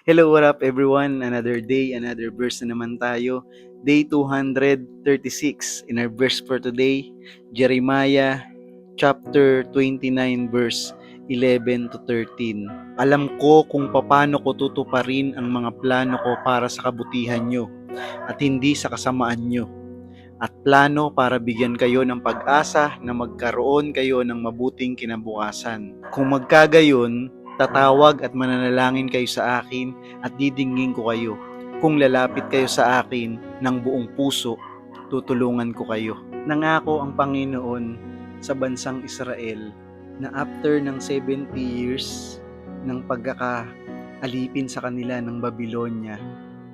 Hello, what up everyone? Another day, another verse na naman tayo. Day 236. In our verse for today, Jeremiah chapter 29 verse 11 to 13. Alam ko kung paano ko tutuparin ang mga plano ko para sa kabutihan nyo at hindi sa kasamaan nyo. At plano para bigyan kayo ng pag-asa na magkaroon kayo ng mabuting kinabukasan. Kung magkagayon, tatawag at mananalangin kayo sa akin at didinggin ko kayo. Kung lalapit kayo sa akin ng buong puso, tutulungan ko kayo. Nangako ang Panginoon sa bansang Israel na after ng 70 years ng pagkakaalipin sa kanila ng Babylonia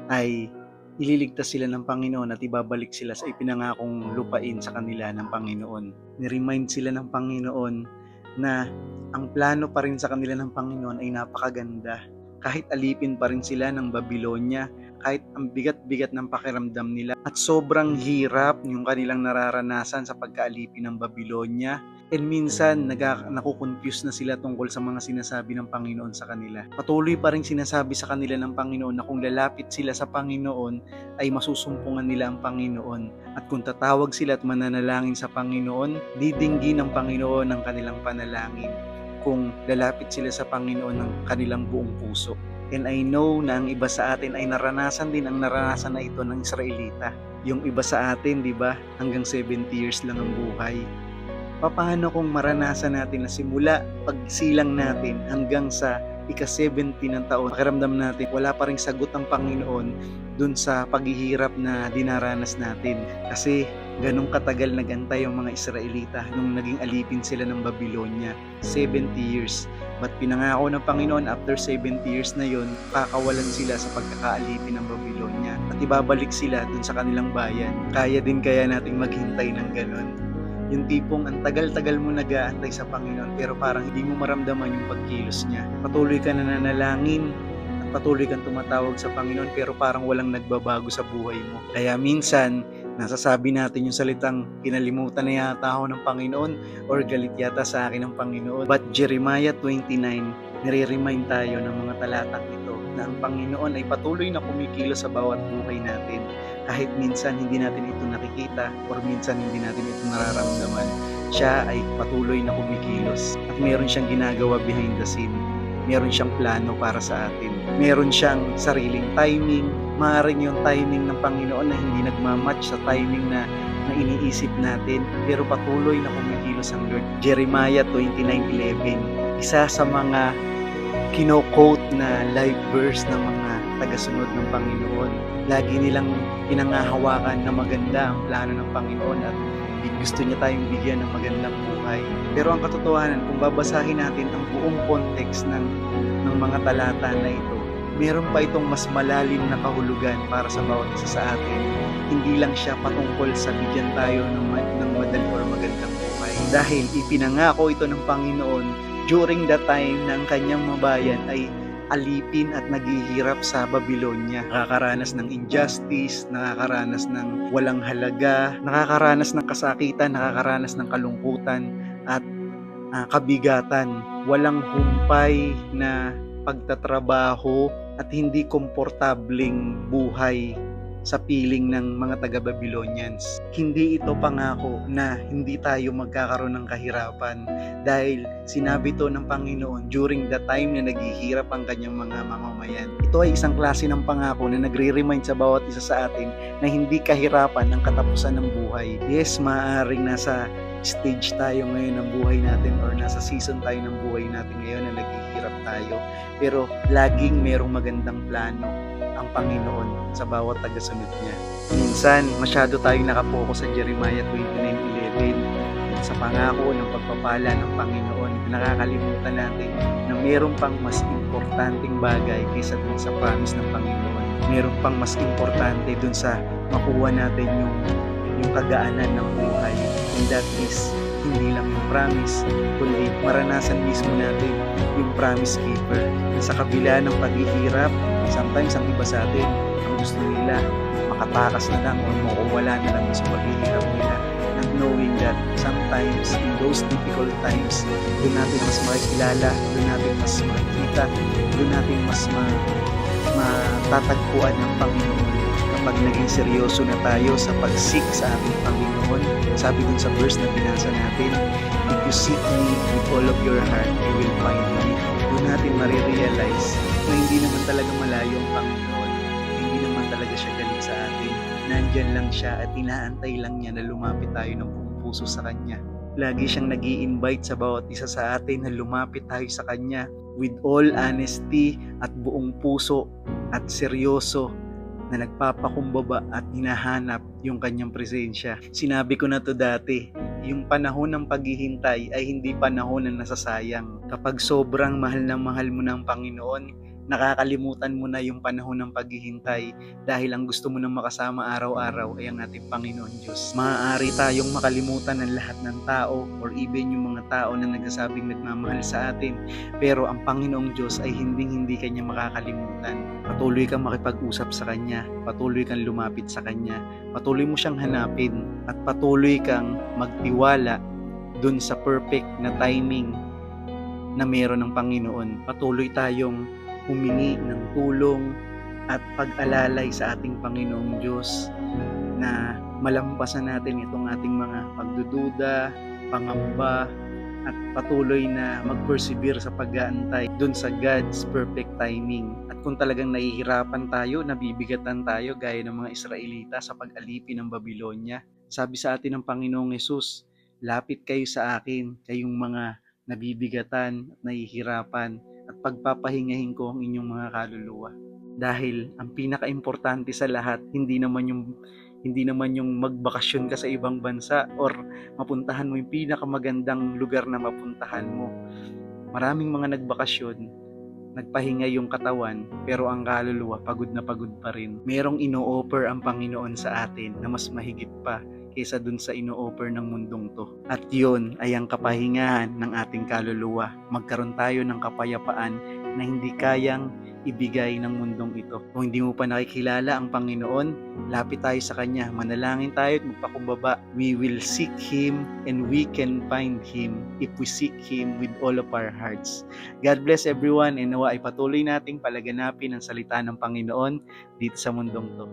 ay ililigtas sila ng Panginoon at ibabalik sila sa ipinangakong lupain sa kanila ng Panginoon. Ni-remind sila ng Panginoon na ang plano pa rin sa kanila ng Panginoon ay napakaganda. Kahit alipin pa rin sila ng Babylonia, kahit ang bigat-bigat ng pakiramdam nila at sobrang hirap yung kanilang nararanasan sa pagkaalipin ng Babylonia. And minsan, nakukonfuse na sila tungkol sa mga sinasabi ng Panginoon sa kanila. Patuloy pa rin sinasabi sa kanila ng Panginoon na kung lalapit sila sa Panginoon, ay masusumpungan nila ang Panginoon. At kung tatawag sila at mananalangin sa Panginoon, didinggin ng Panginoon ang kanilang panalangin. Kung lalapit sila sa Panginoon ng kanilang buong puso. And I know na ang iba sa atin ay naranasan din ang naranasan na ito ng Israelita. Yung iba sa atin, di ba, hanggang 70 years lang ang buhay. Paano kung maranasan natin na simula pagsilang natin hanggang sa ika-70 ng taon, pakiramdam natin wala pa ring sagot ang Panginoon dun sa paghihirap na dinaranas natin. Kasi ganong katagal nagantay ang mga Israelita nung naging alipin sila ng Babylonia. 70 years. But pinangako ng Panginoon after 70 years na yon, kakawalan sila sa pagkakaalipin ng Babylonia at ibabalik sila dun sa kanilang bayan. Kaya din kaya nating maghintay ng ganon. Yung tipong ang tagal-tagal mo nag-aantay sa Panginoon pero parang hindi mo maramdaman yung pagkilos niya. Patuloy ka nananalangin at patuloy kang tumatawag sa Panginoon pero parang walang nagbabago sa buhay mo. Kaya minsan, nasasabi natin yung salitang kinalimutan na yata ako ng Panginoon or galit yata sa akin ng Panginoon. But Jeremiah 29, nire-remind tayo ng mga talatang ito na ang Panginoon ay patuloy na kumikilos sa bawat buhay natin. Kahit minsan hindi natin ito nakikita or minsan hindi natin ito nararamdaman, siya ay patuloy na kumikilos at meron siyang ginagawa behind the scene. Meron siyang plano para sa atin. Meron siyang sariling timing. Maaaring yung timing ng Panginoon na hindi nagmamatch sa timing na iniisip natin, pero patuloy na kumikilos ang Lord. Jeremiah 29:11, isa sa mga kino-quote na live verse ng mga tagasunod ng Panginoon. Lagi nilang pinangahawakan na maganda ang plano ng Panginoon at gusto niya tayong bigyan ng magandang buhay. Pero ang katotohanan, kung babasahin natin ang buong context ng mga talata na ito, meron pa itong mas malalim na kahulugan para sa bawat isa sa atin. Hindi lang siya patungkol sa bigyan tayo ng madali or magandang buhay. Dahil ipinangako ito ng Panginoon during the time na ang kanyang mabayan ay alipin at naghihirap sa Babylonia. Nakakaranas ng injustice, nakakaranas ng walang halaga, nakakaranas ng kasakitan, nakakaranas ng kalungkutan at kabigatan. Walang humpay na pagtatrabaho at hindi komportabling buhay sa piling ng mga taga-Babylonians. Hindi ito pangako na hindi tayo magkakaroon ng kahirapan dahil sinabi to ng Panginoon during the time na naghihirap ang kanyang mga mamamayan. Ito ay isang klase ng pangako na nagre-remind sa bawat isa sa atin na hindi kahirapan ang katapusan ng buhay. Yes, maaaring nasa stage tayo ngayon ng buhay natin or nasa season tayo ng buhay natin ngayon na naghihirap tayo, pero laging merong magandang plano ang Panginoon sa bawat tagasunod niya. Minsan, masyado tayong nakapokus sa Jeremiah 29:11 sa pangako ng pagpapala ng Panginoon. Nakakalimutan natin na meron pang mas importanteng bagay kaysa dun sa promise ng Panginoon. Meron pang mas importante dun sa makuha natin yung kagaanan ng buhay. And that is hindi lang yung promise, kundi maranasan mismo natin yung promise keeper. Sa kabila ng paghihirap, sometimes ang iba sa atin, ang gusto nila, makatakas na lang o mawala na lang sa paghihirap nila. And knowing that sometimes in those difficult times, doon natin mas makikilala, doon natin mas makikita, doon natin mas matatagpuan ng Panginoon kapag naging seryoso na tayo sa pag-seek sa ating Panginoon. Sabi dun sa verse na binasa natin, if you seek me with all of your heart, you will find me. Doon natin marirealize na hindi naman talaga malayo ang Panginoon. Hindi naman talaga siya galit sa atin. Nandyan lang siya at inaantay lang niya na lumapit tayo ng buong puso sa Kanya. Lagi siyang nag-i-invite sa bawat isa sa atin na lumapit tayo sa Kanya with all honesty at buong puso at seryoso na nagpapakumbaba at hinahanap yung Kanyang presensya. Sinabi ko na to dati, yung panahon ng paghihintay ay hindi panahon na nasasayang. Kapag sobrang mahal mo ng Panginoon, nakakalimutan mo na yung panahon ng paghihintay dahil ang gusto mo nang makasama araw-araw ay ang ating Panginoon Diyos. Maaari tayong makalimutan ng lahat ng tao or even yung mga tao na nagsasabing nagmamahal sa atin, pero ang Panginoong Diyos ay hindi Kanya makakalimutan. Patuloy kang makipag-usap sa Kanya, patuloy kang lumapit sa Kanya, patuloy mo siyang hanapin at patuloy kang magtiwala dun sa perfect na timing na meron ng Panginoon. Patuloy tayong humingi ng tulong at pag-alalay sa ating Panginoong Diyos na malampasan natin itong ating mga pagdududa, pangamba, at patuloy na mag-persevere sa pag-aantay dun sa God's perfect timing. At kung talagang nahihirapan tayo, nabibigatan tayo gaya ng mga Israelita sa pag-alipin ng Babylonia, sabi sa atin ng Panginoong Hesus, lapit kayo sa akin, kayong mga nabibigatan at nahihirapan, at pagpapahingahin ko ang inyong mga kaluluwa. Dahil ang pinaka-importante sa lahat, hindi naman yung magbakasyon ka sa ibang bansa or mapuntahan mo yung pinakamagandang lugar na mapuntahan mo. Maraming mga nagbakasyon, nagpahinga yung katawan, pero ang kaluluwa pagod na pagod pa rin. Merong ino-offer ang Panginoon sa atin na mas mahigit pa kaysa dun sa ino-offer ng mundong to. At yun ay ang kapahingahan ng ating kaluluwa. Magkaroon tayo ng kapayapaan na hindi kayang ibigay ng mundong ito. Kung hindi mo pa nakikilala ang Panginoon, lapit tayo sa Kanya, manalangin tayo at magpakumbaba. We will seek Him and we can find Him if we seek Him with all of our hearts. God bless everyone, and nawa ay patuloy nating palaganapin ang salita ng Panginoon dito sa mundong to.